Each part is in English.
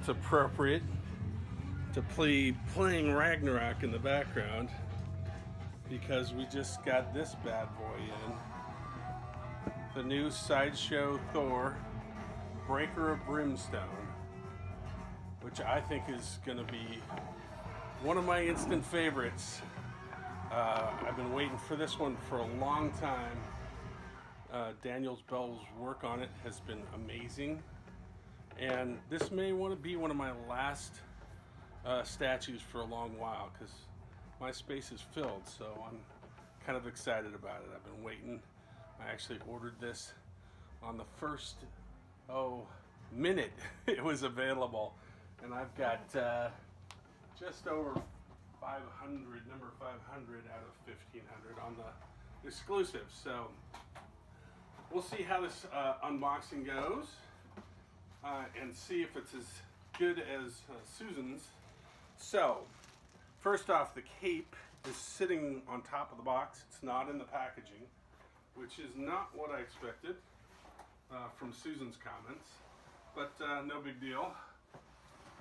it's appropriate to playing Ragnarok in the background because we just got this bad boy in. The new Sideshow Thor Breaker of Brimstone, which I think is going to be one of my instant favorites. I've been waiting for this one for a long time. Daniel Bell's work on it has been amazing, and this may want to be one of my last statues for a long while because my space is filled, so I'm kind of excited about it. I've been waiting. I actually ordered this on the first minute it was available, and I've got just over 500, number 500 out of 1,500 on the exclusive. So we'll see how this unboxing goes and see if it's as good as Susan's. So first off, the cape is sitting on top of the box. It's not in the packaging, which is not what I expected from Susan's comments, but no big deal.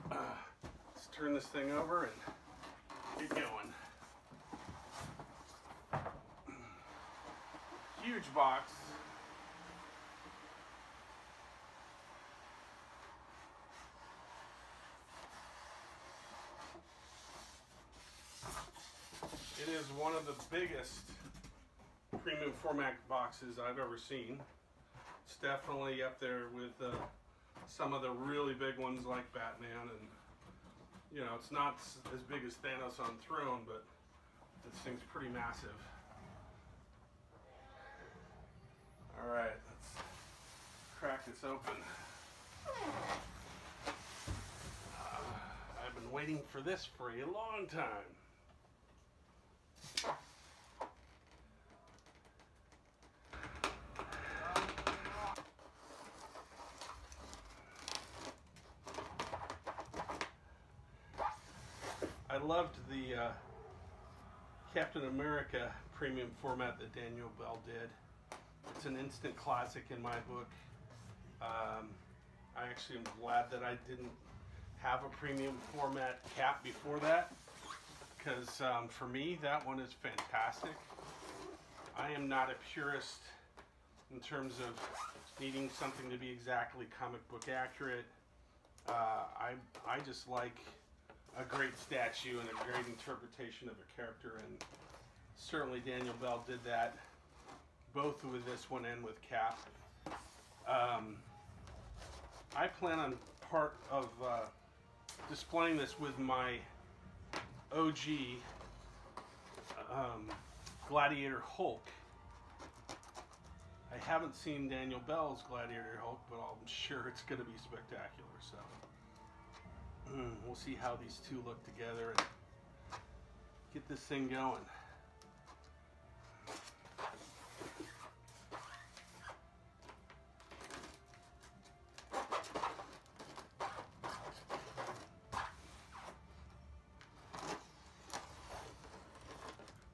Let's turn this thing over and get going. Huge box. It is one of the biggest premium format boxes I've ever seen. It's definitely up there with some of the really big ones like Batman, and you know, it's not as big as Thanos on Throne, but this thing's pretty massive. All right, let's crack this open. I've been waiting for this for a long time. I loved the Captain America premium format that Daniel Bell did. It's an instant classic in my book. I actually am glad that I didn't have a premium format Cap before that, because for me that one is fantastic. I am not a purist in terms of needing something to be exactly comic book accurate. I just like a great statue and a great interpretation of a character, and certainly Daniel Bell did that both with this one and with Cap. I plan on part of displaying this with my OG Gladiator Hulk. I haven't seen Daniel Bell's Gladiator Hulk, but I'm sure it's going to be spectacular. So we'll see how these two look together and get this thing going.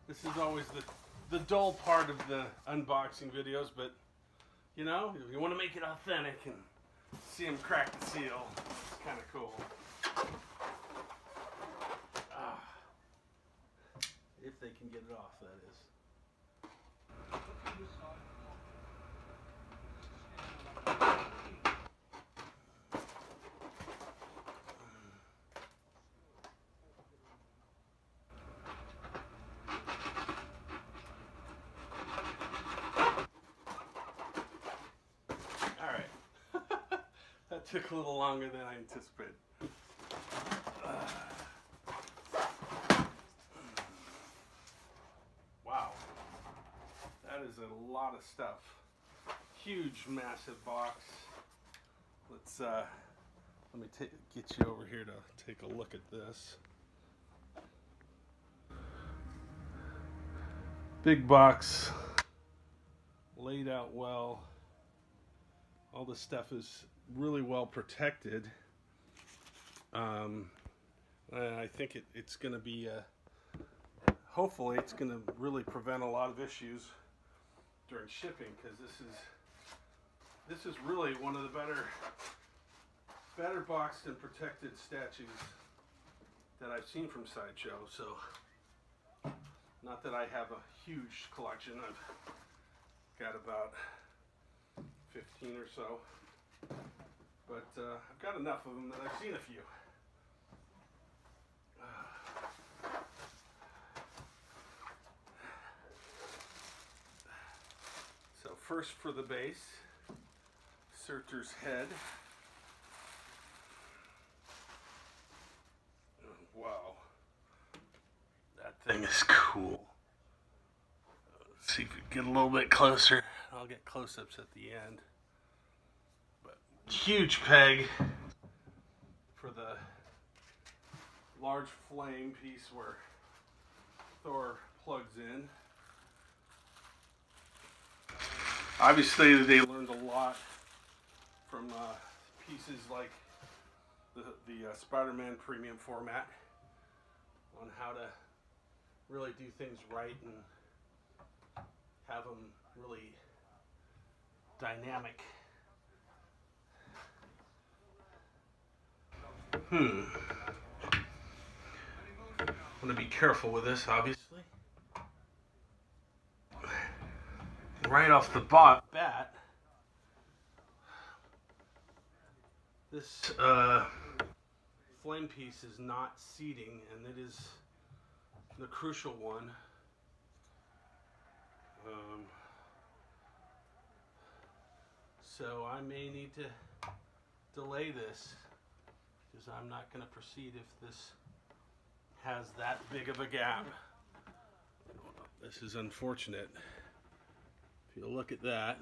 This is always the dull part of the unboxing videos, but you know, if you want to make it authentic and see them crack the seal, it's kind of cool. If they can get it off, that is. All right. That took a little longer than I anticipated. That is a lot of stuff. Huge, massive box. Let's let me get you over here to take a look at this. Big box, laid out well. All the stuff is really well protected. I think it's going to be hopefully it's going to really prevent a lot of issues during shipping, because this is really one of the better better boxed and protected statues that I've seen from Sideshow. So, not that I have a huge collection. I've got about 15 or so. But I've got enough of them that I've seen a few. So first for the base, Surtur's head. Wow, that thing is cool. Let's see if we can get a little bit closer. I'll get close-ups at the end. But huge peg for the large flame piece where Thor plugs in. Obviously, they learned a lot from pieces like the Spider-Man premium format on how to really do things right and have them really dynamic. I'm going to be careful with this, obviously. Right off the bat, this flame piece is not seating, and it is the crucial one. So I may need to delay this, because I'm not going to proceed if this has that big of a gap. This is unfortunate. If you look at that,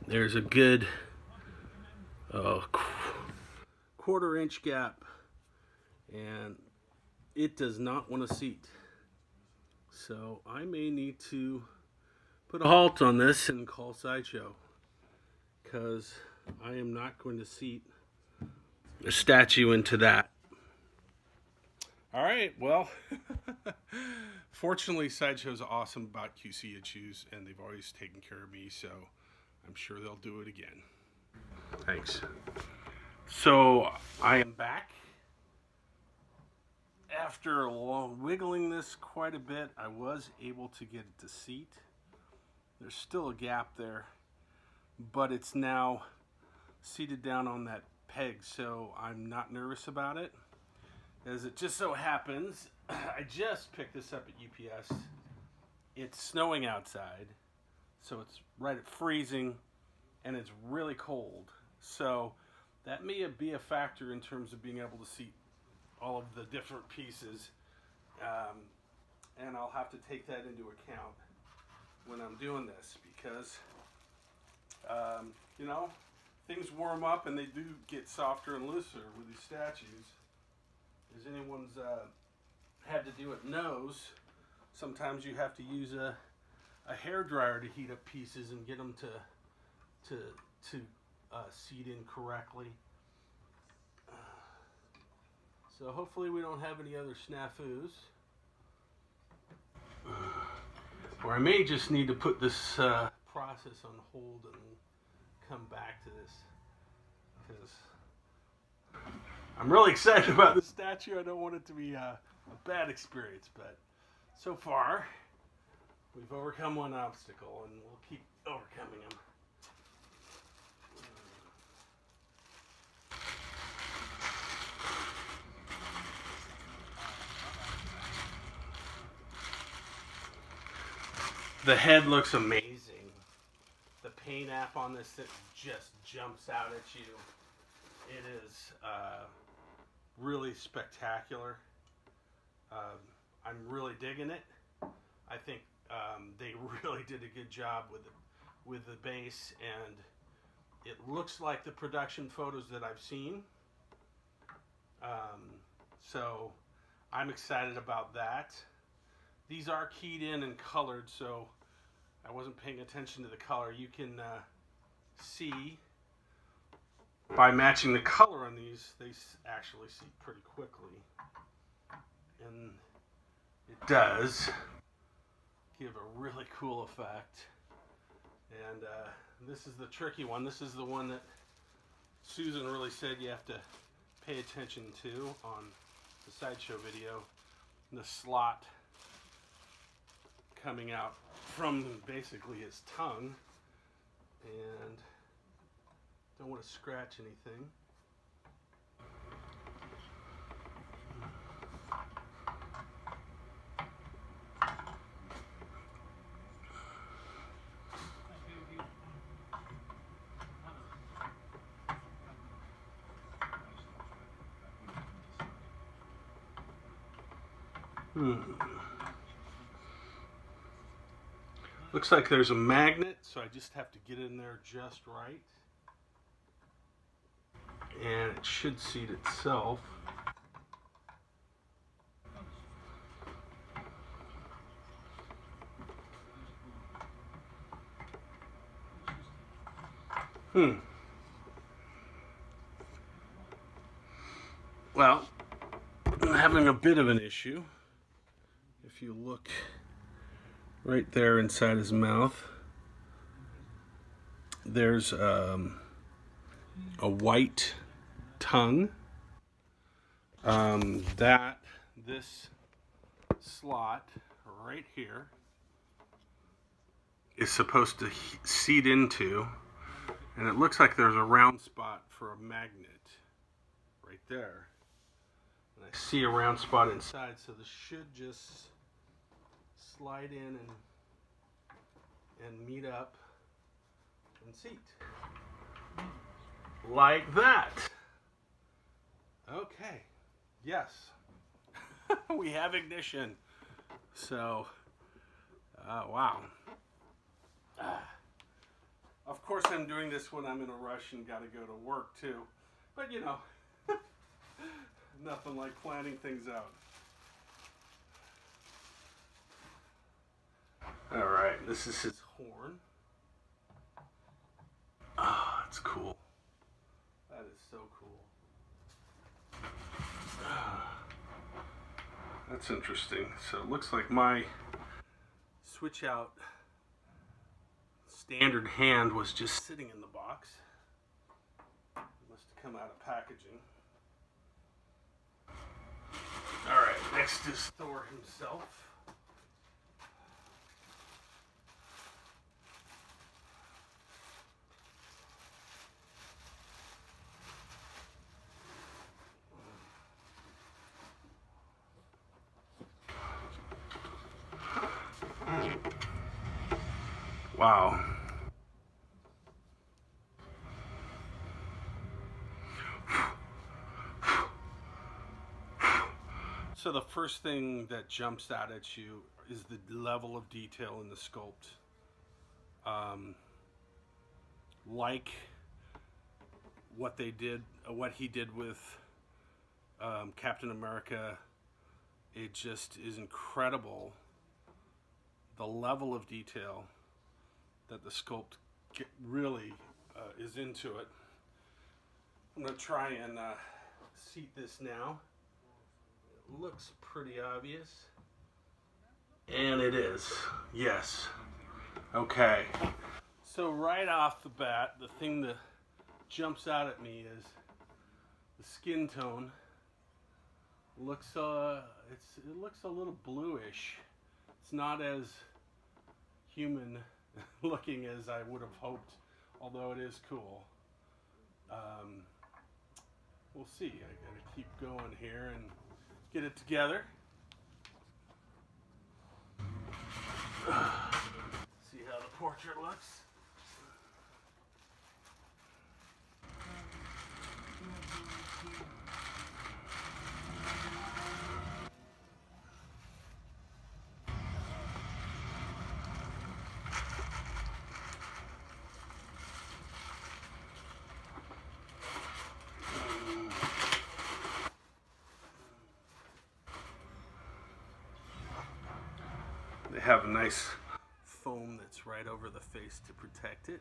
there's a good quarter-inch gap, and it does not want to seat. So I may need to put a halt on this and call Sideshow, because I am not going to seat a statue into that. All right, well, fortunately, Sideshow's awesome about QC issues, and they've always taken care of me, so I'm sure they'll do it again. Thanks. So I am back. After wiggling this quite a bit, I was able to get it to seat. There's still a gap there, but it's now seated down on that peg, so I'm not nervous about it. As it just so happens, I just picked this up at UPS. It's snowing outside, so it's right at freezing, and it's really cold. So that may be a factor in terms of being able to seat all of the different pieces, and I'll have to take that into account when I'm doing this, because you know, things warm up and they do get softer and looser with these statues. As anyone's had to do it knows, sometimes you have to use a hair dryer to heat up pieces and get them to seat in correctly. So hopefully we don't have any other snafus. Or I may just need to put this process on hold and come back to this, because I'm really excited about this statue. I don't want it to be a bad experience, but so far we've overcome one obstacle, and we'll keep overcoming them. The head looks amazing. The paint app on this, it just jumps out at you. It is really spectacular. I'm really digging it. I think they really did a good job with the base, and it looks like the production photos that I've seen. So I'm excited about that. These are keyed in and colored, so I wasn't paying attention to the color. You can see by matching the color on these, they actually seat pretty quickly. And it does give a really cool effect. And this is the tricky one. This is the one that Susan really said you have to pay attention to on the Sideshow video. The slot coming out from basically his tongue, and don't want to scratch anything. Looks like there's a magnet, so I just have to get in there just right. And it should seat itself. Well, I'm having a bit of an issue. If you look right there inside his mouth, there's a white tongue. This slot right here is supposed to seat into, and it looks like there's a round spot for a magnet right there. And I see a round spot inside, so this should just slide in and meet up and seat. Like that. Okay. Yes. We have ignition. So, wow. Of course I'm doing this when I'm in a rush and gotta go to work too. But you know, nothing like planning things out. Alright, this is his horn. Ah, oh, it's cool. That is so cool. That's interesting. So it looks like my switch out standard hand was just sitting in the box. It must have come out of packaging. Alright, next is Thor himself. Wow. So the first thing that jumps out at you is the level of detail in the sculpt. Like what they did, what he did with Captain America, it just is incredible. The level of detail that the sculpt really is into it. I'm going to try and seat this now. It looks pretty obvious. And it is. Yes. Okay. So right off the bat, the thing that jumps out at me is the skin tone. It looks a little bluish. It's not as human looking as I would have hoped, although it is cool. We'll see. I gotta keep going here and get it together. See how the portrait looks. They have a nice foam that's right over the face to protect it.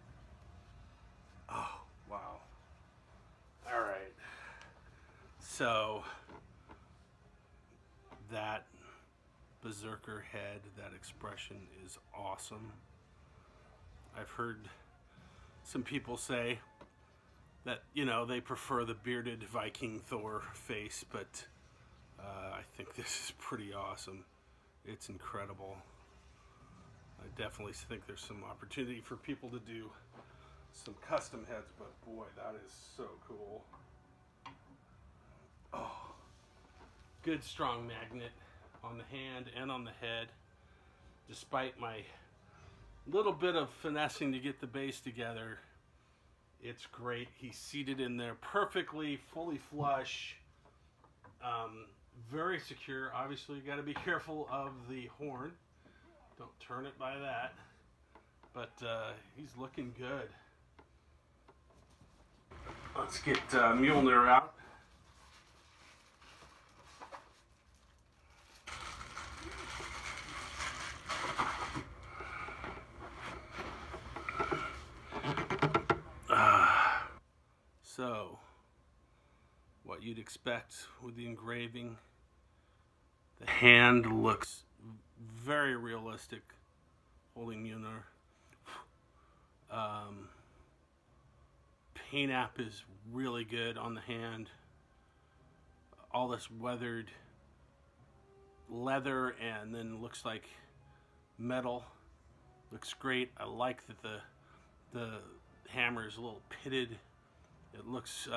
Oh, wow. All right. So that berserker head, that expression is awesome. I've heard some people say that, you know, they prefer the bearded Viking Thor face, but I think this is pretty awesome. It's incredible. I definitely think there's some opportunity for people to do some custom heads, but boy, that is so cool. Oh, good strong magnet on the hand and on the head. Despite my little bit of finessing to get the base together, it's great. He's seated in there perfectly, fully flush, very secure. Obviously, you got to be careful of the horn. Don't turn it by that. But he's looking good. Let's get Mjolnir out. So, what you'd expect with the engraving. The hand looks very realistic, holding Mjolnir. Paint app is really good on the hand. All this weathered leather and then looks like metal. Looks great. I like that the hammer is a little pitted. It looks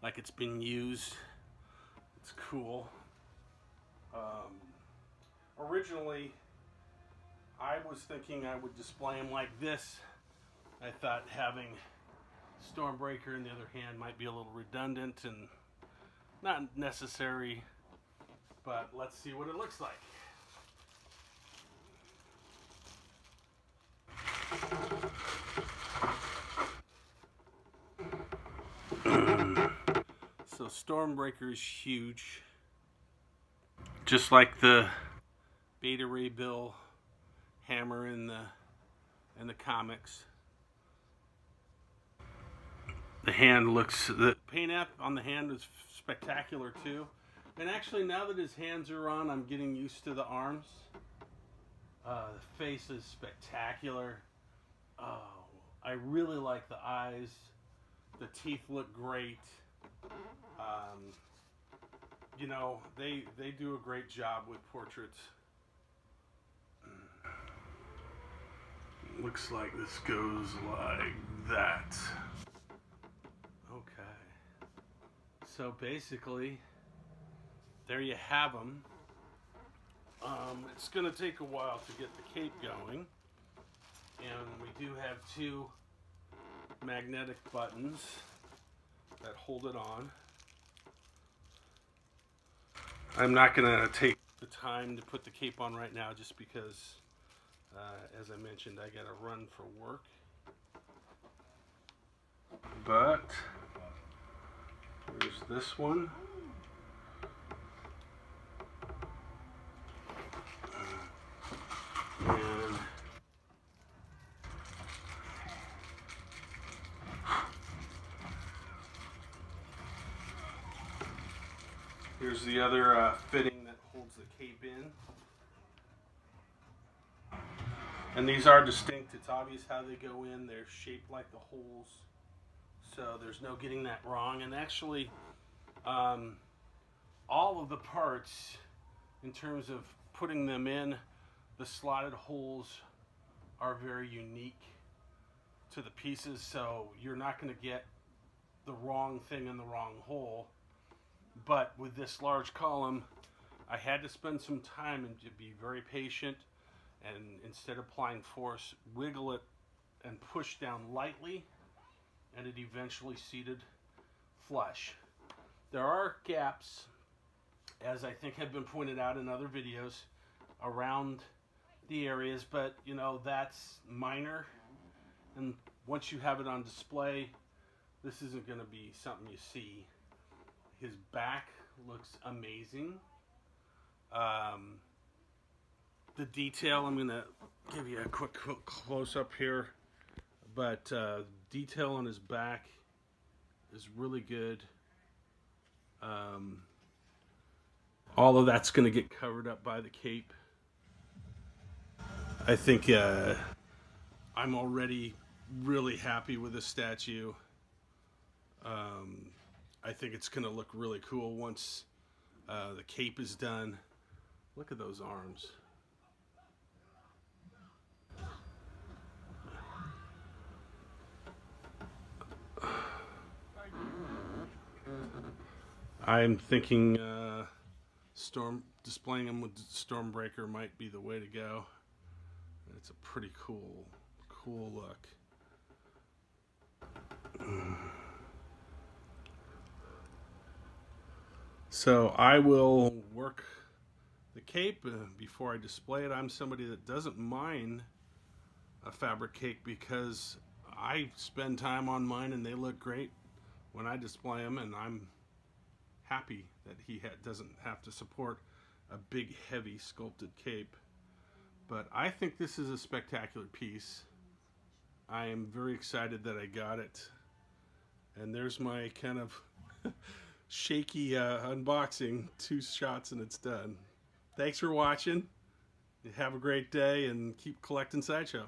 like it's been used. It's cool. Originally, I was thinking I would display them like this. I thought having Stormbreaker in the other hand might be a little redundant and not necessary, but let's see what it looks like. So Stormbreaker is huge, just like the Beta Ray Bill hammer in the comics. The hand looks, the paint app on the hand is spectacular too. And actually, now that his hands are on, I'm getting used to the arms. The face is spectacular. Oh, I really like the eyes. The teeth look great. You know, they do a great job with portraits. Looks like this goes like that. Okay. So basically, there you have them. It's going to take a while to get the cape going. And we do have two magnetic buttons that hold it on. I'm not going to take the time to put the cape on right now just because, as I mentioned, I got to run for work. But here's this one. And here's the other fitting that holds the cape in. And these are distinct. It's obvious how they go in. They're shaped like the holes, so there's no getting that wrong. And actually, all of the parts, in terms of putting them in, the slotted holes are very unique to the pieces, so you're not going to get the wrong thing in the wrong hole. But with this large column, I had to spend some time and to be very patient, and instead of applying force, wiggle it and push down lightly, and it eventually seated flush. There are gaps, as I think have been pointed out in other videos, around the areas, but you know, that's minor, and once you have it on display, this isn't going to be something you see. His back looks amazing. The detail, I'm going to give you a quick close-up here, but detail on his back is really good. All of that's going to get covered up by the cape. I think I'm already really happy with this statue. I think it's going to look really cool once the cape is done. Look at those arms. I'm thinking displaying them with Stormbreaker might be the way to go. It's a pretty cool look. So I will work the cape before I display it. I'm somebody that doesn't mind a fabric cake because I spend time on mine and they look great when I display them, and I'm happy that he doesn't have to support a big heavy sculpted cape. But I think this is a spectacular piece. I am very excited that I got it. And there's my kind of shaky unboxing. 2 shots and it's done. Thanks for watching. Have a great day and keep collecting Sideshow.